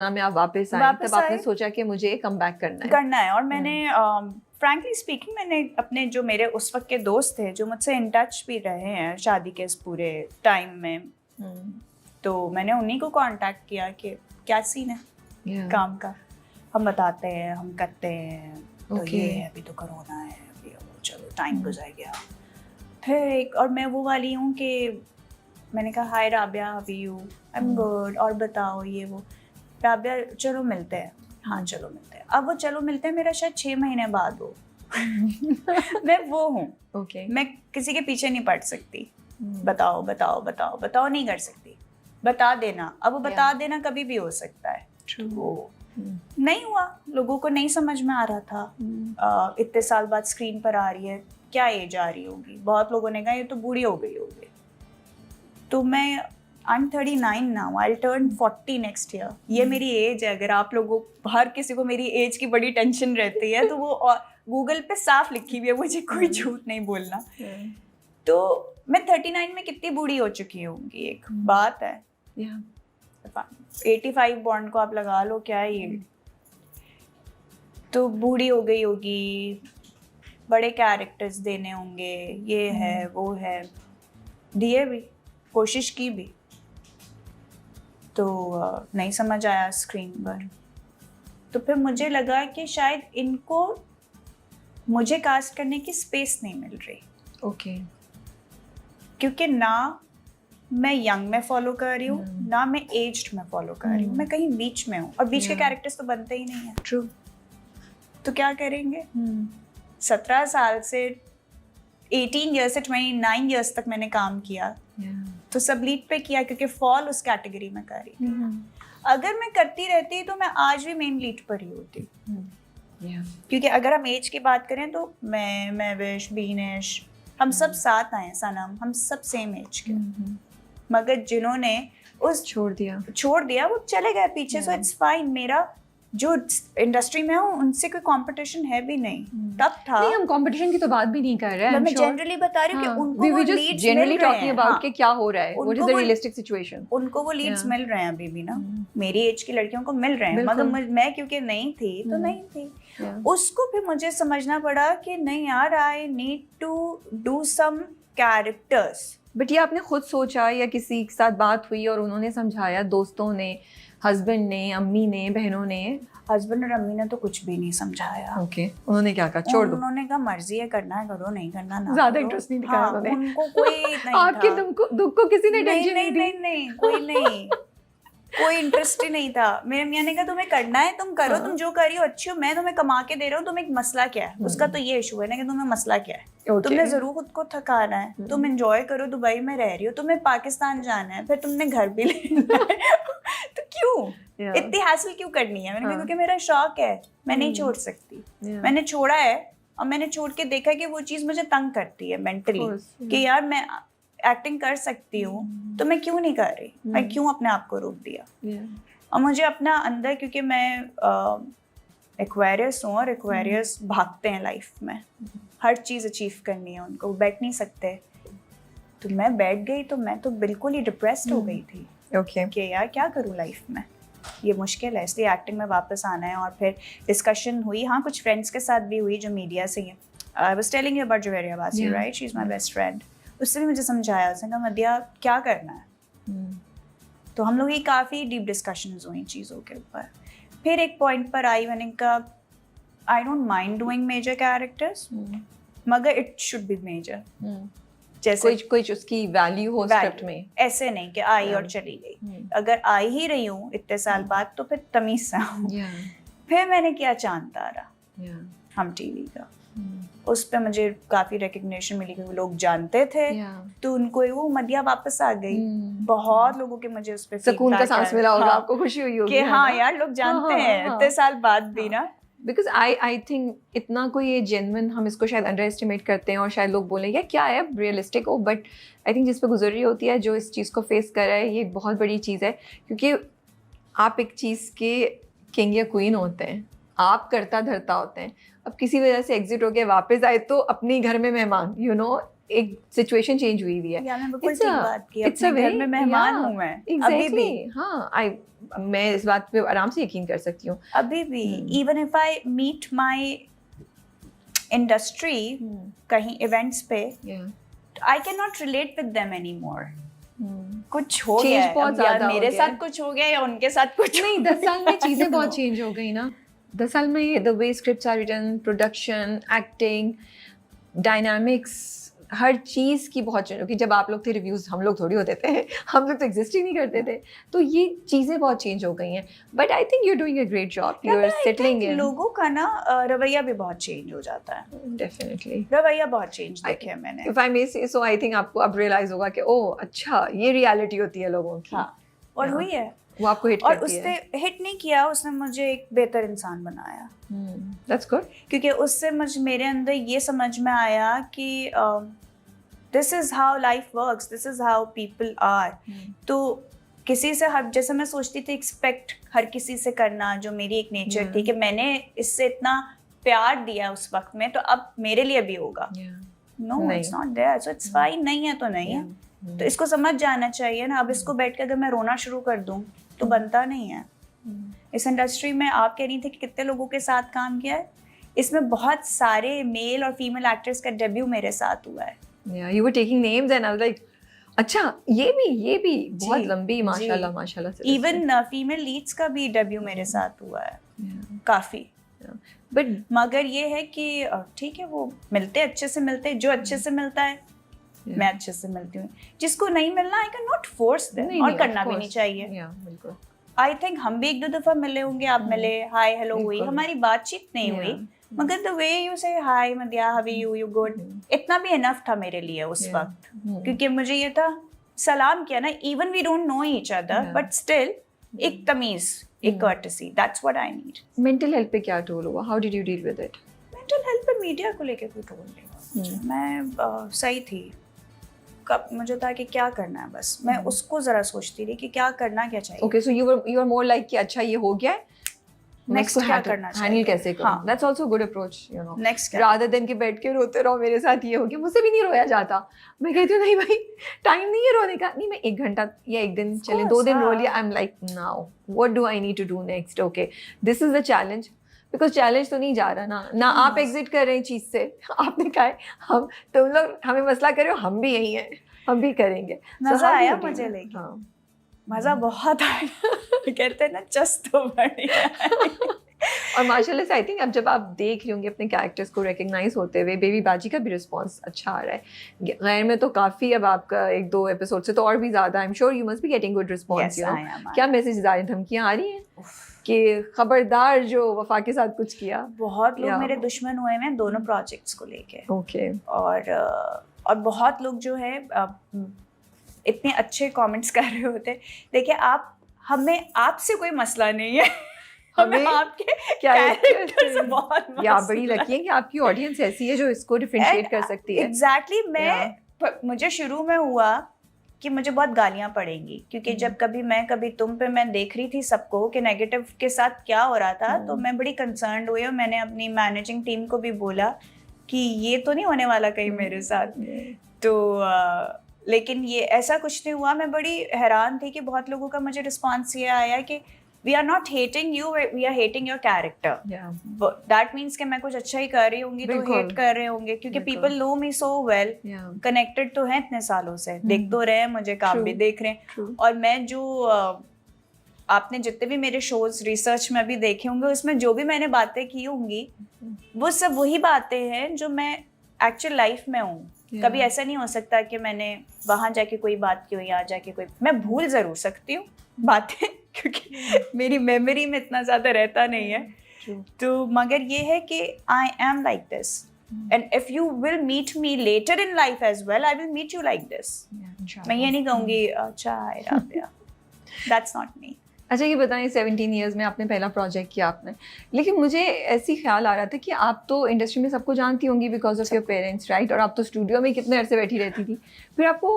में आप वापस आए, तब आपने सोचा कि मुझे कम बैक करना है। और मैंने फ्रैंकली स्पीकिंग मैंने अपने जो मेरे उस वक्त के दोस्त थे जो मुझसे इन टच भी रहे हैं शादी के इस पूरे टाइम में, तो मैंने उन्हीं को कांटेक्ट किया कि क्या सीन है काम का, हम बताते हैं, हम करते हैं, तो ये है, अभी तो कोरोना है, अभी चलो टाइम गुजर गया। फिर एक और मैं वो वाली हूँ कि मैंने कहा hi Rabia, how are you, I am good, और बताओ ये वो। राबिया चलो मिलते हैं, हाँ चलो मिलते हैं। अब वो चलो मिलते हैं मेरा शायद 6 महीने बाद हो। मैं वो हूँ, मैं किसी के पीछे नहीं पड़ सकती, बताओ बताओ बताओ बताओ नहीं कर सकती, बता देना। अब बता देना कभी भी हो सकता है, वो नहीं हुआ, लोगों को नहीं समझ में आ रहा था। इतने साल बाद स्क्रीन पर आ रही है, क्या एज आ रही होगी, बहुत लोगों ने कहा ये तो बूढ़ी हो गई होगी। तो मैं I'm 39 now, I'll turn 40 next year. ये मेरी एज है। अगर आप लोगों, हर किसी को मेरी एज की बड़ी टेंशन रहती है, तो वो गूगल पे साफ लिखी हुई है, मुझे कोई झूठ नहीं बोलना। तो मैं 39 में कितनी बूढ़ी हो चुकी होंगी, एक बात है। 85 बॉन्ड को आप लगा लो, क्या है ये, तो बूढ़ी हो गई होगी, बड़े कैरेक्टर्स देने होंगे, ये है वो है, दिए भी, कोशिश की भी, तो नहीं समझ आया स्क्रीन पर। तो फिर मुझे लगा कि शायद इनको मुझे कास्ट करने की स्पेस नहीं मिल रही। क्योंकि ना मैं यंग में फॉलो कर रही हूँ, ना मैं एज्ड में फॉलो कर रही हूँ, मैं कहीं बीच में हूँ, और बीच के कैरेक्टर्स तो बनते ही नहीं है। ट्रू। तो क्या करेंगे? 17 साल से 18 ईयर्स से 29 ईयर्स तक मैंने काम किया, तो सब लीड पे किया क्योंकि फॉल उस कैटेगरी में कर रही थी। अगर मैं करती रहती तो मैं आज भी मेन लीड पर ही होती। क्योंकि अगर हम एज की बात करें तो मैं विश, बीनेश, हम सब साथ आए, सनम, हम सब सेम एज के। मगर जिन्होंने उस छोड़ दिया वो चले गए पीछे। सो इट्स फाइन, मेरा जो इंडस्ट्री में हूँ उनसे कोई कंपटीशन है भी नहीं। तब था नहीं, हम कंपटीशन की तो बात भी नहीं कर रहे हैं। मैं जनरली बता रही हूँ कि उनको वो लीड्स मिल रहे हैं। अबाउट कि क्या हो रहा है, what is the realistic situation. उनको वो लीड्स मिल रहे हैं अभी भी ना, मेरी एज की लड़कियों को मिल रहे हैं, मगर मैं क्योंकि नहीं थी तो नहीं थी। उसको भी मुझे समझना पड़ा कि नहीं यार, I need to do some characters. But ये आपने खुद सोचा या किसी के साथ बात हुई और उन्होंने समझाया, दोस्तों ने, हस्बैंड ने, अम्मी ने, बहनों ने? हस्बैंड और अम्मी ने तो कुछ भी नहीं समझाया। उन्होंने क्या कहा? छोड़ दो। उन्होंने कहा मर्जी है, करना है करो, नहीं करना ना। ज्यादा इंटरेस्ट नहीं दिखाया उन्होंने। उनको कोई नहीं आपके दुख को किसी ने टेंशन नहीं दी? नहीं, कोई इंटरेस्ट ही नहीं था। मेरे मियां ने कहा तुम्हें करना है तुम करो, तुम जो कर रही हो अच्छी हो, मैं तुम्हें कमा के दे रहा हूँ, तुम्हें एक मसला क्या है? उसका तो ये इशू है ना कि तुम्हें मसला क्या है। तुमने जरूर खुद को थकाना है, तुम एंजॉय करो, दुबई में रह रही हो, तुम्हें पाकिस्तान जाना है, फिर तुमने घर भी लेना है, तो क्यों इतनी हैसल क्यों करनी है? मैंने कहा क्योंकि मेरा शौक है, मैं नहीं छोड़ सकती। मैंने छोड़ा है और मैंने छोड़ के देखा कि वो चीज़ मुझे तंग करती है मेंटली, कि यार मैं एक्टिंग कर सकती हूँ तो मैं क्यों नहीं कर रही, मैं क्यों अपने आप को रोक दिया। और मुझे अपना अंदर, क्योंकि मैं एक्वेरियस हूँ और एक्वेरियस भागते हैं लाइफ में, हर चीज़ अचीव करनी है उनको, बैठ नहीं सकते। तो मैं बैठ गई तो मैं तो बिल्कुल ही डिप्रेस्ड हो गई थी कि यार क्या करूँ लाइफ में, ये मुश्किल है। इसलिए एक्टिंग में वापस आना है। और फिर डिस्कशन हुई, हाँ कुछ फ्रेंड्स के साथ भी हुई जो मीडिया से हैं। I was telling you about Javeria Basi, right, she is my best friend. उससे भी मुझे समझाया, उसने कहा मदिया क्या करना है। तो हम लोग की काफ़ी डीप डिस्कशंस हुई चीज़ों के ऊपर। फिर एक पॉइंट पर आई, मैंने कहा I don't mind doing major characters, मगर इट शुड बी मेजर। जैसे कोई उसकी वैल्यू हो स्क्रिप्ट में, ऐसे नहीं कि आई और चली गई। अगर आई ही रही हूँ इतने साल बाद तो फिर तमीज से आऊँ। फिर मैंने किया चांद तारा, हम टीवी का, उस पे मुझे काफी रिकग्निशन मिली क्योंकि लोग जानते थे। तो उनको वो मदिया वापस आ गई। बहुत लोगों के मुझे उस पे सुकून का सांस मिला होगा, आपको खुशी हुई होगी कि हाँ यार लोग जानते हैं इतने साल बाद भी ना। बिकॉज आई थिंक इतना कोई ये जेन्युइन, हम इसको शायद अंडर एस्टिमेट करते हैं और शायद लोग बोलेंगे यार क्या है रियलिस्टिक हो, बट आई थिंक जिस पे गुजर रही होती है, जो इस चीज़ को फेस कर रहा है, ये बहुत बड़ी चीज़ है। क्योंकि आप एक चीज़ के किंग या क्वीन होते हैं, आप करता धरता होते हैं। अब किसी वजह से एग्जिट होके वापस आए तो अपने घर में मेहमान, यू नो, एक सिचुएशन चेंज हुई हुई है। या मैं बिल्कुल It's ठीक a- बात की, it's a अपने घर very- में मेहमान yeah, हूँ मैं अभी Exactly. भी, हाँ, मैं इस बात पे आराम से यकीन कर सकती हूँ। अभी भी even if I meet my industry कहीं इवेंट्स पे, I can not relate with them any more. कुछ हो Change गया है, बहुत अब या ज़्यादा हो मेरे गया साथ है। कुछ हो गया या उनके साथ कुछ नहीं, 10 साल में चीज़ें बहुत चेंज हो गई ना। 10 साल में the way scripts are written, production, acting, dynamics, हर चीज़ की बहुत चेंज हो गई। जब आप लोग थे रिव्यूज़ हम लोग थोड़ी होते थे, हम लोग तो एग्जिस्ट ही नहीं करते थे। तो ये चीज़ें बहुत चेंज हो गई हैं, but I think you are doing a great job, you are settling in. लोगों का ना रवैया भी बहुत चेंज हो जाता है, डेफिनेटली रवैया बहुत चेंज देखे हैं मैंने। इफ आई मे से सो, आई थिंक आपको अब रियलाइज होगा कि ओह अच्छा ये रियलिटी होती है लोगों की। हाँ, और Yeah. हुई है, वो आपको हिट और करती है। उसने हिट नहीं किया, उसने मुझे एक बेहतर इंसान बनाया। That's good. क्योंकि उससे मेरे अंदर ये समझ में आया कि this is how life works, this is how people are. तो किसी से हर, जैसे मैं सोचती थी एक्सपेक्ट हर किसी से करना, जो मेरी एक नेचर थी कि मैंने इससे इतना प्यार दिया उस वक्त में, तो अब मेरे लिए भी होगा। No, it's not there, so it's fine. नहीं है तो नहीं है, तो इसको समझ जाना चाहिए ना। अब इसको बैठ के अगर मैं रोना शुरू कर दूं तो बनता नहीं है। इस इंडस्ट्री में आप कह रही थी कि कितने लोगों के साथ काम किया है, इसमें बहुत सारे मेल और फीमेल एक्टर्स का डेब्यू मेरे साथ हुआ है। You were taking names and I was like अच्छा ये भी बहुत लंबी, माशाल्लाह माशाल्लाह से। इवन फीमेल लीड्स का भी डेब्यू मेरे साथ हुआ है काफी। बट मगर ये है कि ठीक है, वो मिलते अच्छे से मिलते, जो अच्छे से मिलता है मैं अच्छे से मिलती हूँ। जिसको नहीं मिलना, आई कैन नॉट फोर्स देम, और करना भी नहीं चाहिए। बिल्कुल। आई थिंक हम भी एक दो दफा मिले होंगे, आप मिले, हाय हेलो हुई, हमारी बातचीत नहीं हुई, मगर the way you say hi Madiya, how are you, you good, इतना भी इनफ था मेरे लिए उस वक्त। क्योंकि मुझे ये था, सलाम किया ना, even we don't know each other, but still एक तमीज, एक courtesy, that's what I need. Mental health पे क्या टोल हुआ? How did you deal with it? Mental health पे मीडिया को लेके कोई टोल नहीं हुआ। मैं सही थी, कब मुझे था कि क्या करना है, बस मैं उसको जरा सोचती रही कि क्या करना, क्या चाहिए। Okay, so you were more like कि अच्छा ये हो गया है, नेक्स्ट क्या करना चाहिए, हैंडल कैसे करूं। That's also good approach, you know. Next rather than कि बैठ के रोते रहो मेरे साथ ये हो गया। मुझसे भी नहीं रोया जाता। मैं कहती हूँ नहीं भाई, टाइम नहीं है रोने का। नहीं, मैं 1 घंटा या 1 दिन चले, 2 दिन रो लिया, I am like now what do I need to do next. Okay, this is the challenge, because challenge तो नहीं जा रहा ना आप एग्जिट कर रहे हैं चीज से। आपने कहा है हम, तुम लोग हमें मसला कर रहे हो, हम भी यही हैं, हम भी करेंगे। मजा आया मुझे लेकिन, मजा बहुत आया। कहते हैं ना, चस तो बढ़िया। और माशाल्लाह से आई थिंक अब जब आप देख रही होंगे अपने कैरेक्टर्स को रिकग्नाइज होते हुए, बेबी बाजी का भी रिस्पांस अच्छा आ रहा है। गैर में तो काफ़ी, अब आपका 1-2 एपिसोड से तो और भी ज़्यादा, I am sure you must be getting good response. You know, क्या मैसेज आ रहे हैं, धमकियाँ आ रही हैं कि खबरदार जो वफा के साथ कुछ किया? बहुत लोग मेरे दुश्मन हुए हैं दोनों प्रोजेक्ट्स को लेके। ओके। और बहुत लोग जो है इतने अच्छे कमेंट्स कर रहे होते। देखिए, हमें आपसे कोई मसला नहीं है, हमें आपके कैरेक्टर से बहुत मसला। या बड़ी लकी है कि आपकी ऑडियंस ऐसी है जो इसको डिफरेंशिएट कर सकती है। एग्जैक्टली। मुझे शुरू में हुआ कि मुझे बहुत गालियां पड़ेंगी, क्योंकि जब कभी तुम पे मैं देख रही थी सबको कि नेगेटिव के साथ क्या हो रहा था, तो मैं बड़ी कंसर्न्ड हुई और मैंने अपनी मैनेजिंग टीम को भी बोला कि ये तो नहीं होने वाला कहीं मेरे साथ। तो लेकिन ये ऐसा कुछ नहीं हुआ। मैं बड़ी हैरान थी कि बहुत लोगों का मुझे रिस्पॉन्स ये आया कि we are not hating you, we are hating your character. That means कि मैं कुछ अच्छा ही कर रही होंगी तो हेट कर रहे होंगे, क्योंकि people know me so well, connected तो हैं इतने सालों से, देख तो रहे हैं मुझे, काम भी देख रहे हैं। और मैं जो आपने जितने भी मेरे शोज रिसर्च में भी देखे होंगे, उसमें जो भी मैंने बातें की होंगी, वो सब वही बातें हैं जो मैं एक्चुअल लाइफ में हूँ। कभी ऐसा नहीं हो सकता कि मैंने वहाँ जाके कोई बात की हो, यहाँ जाके कोई, मैं भूल ज़रूर सकती हूँ बातें, क्योंकि मेरी मेमोरी में इतना ज़्यादा रहता नहीं है। तो मगर ये है कि I am like this, and if you will meet me later in life as well, I will meet you like this. मैं ये नहीं कहूँगी अच्छा है राबिया, दैट्स नॉट मी। अच्छा, ये बताएं 17 ईयर्स में आपने पहला प्रोजेक्ट किया आपने, लेकिन मुझे ऐसी ख्याल आ रहा था कि आप तो इंडस्ट्री में सबको जानती होंगी because of your parents, right? और आप तो स्टूडियो में कितने अरसे बैठी रहती थी, फिर आपको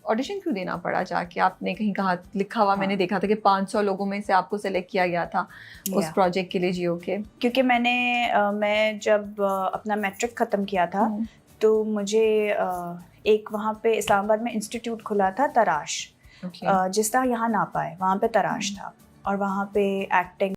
ऑडिशन क्यों देना पड़ा जाके? आपने कहीं कहा, लिखा हुआ मैंने देखा था कि 500 लोगों में से आपको सेलेक्ट किया गया था उस प्रोजेक्ट के लिए जियो के। क्योंकि मैं जब अपना मैट्रिक ख़त्म किया था तो मुझे एक वहाँ पे इस्लामाबाद में इंस्टीट्यूट खुला था तराश, Okay. जिस तरह यहाँ ना पाए वहाँ पे तराश था, और वहाँ पे एक्टिंग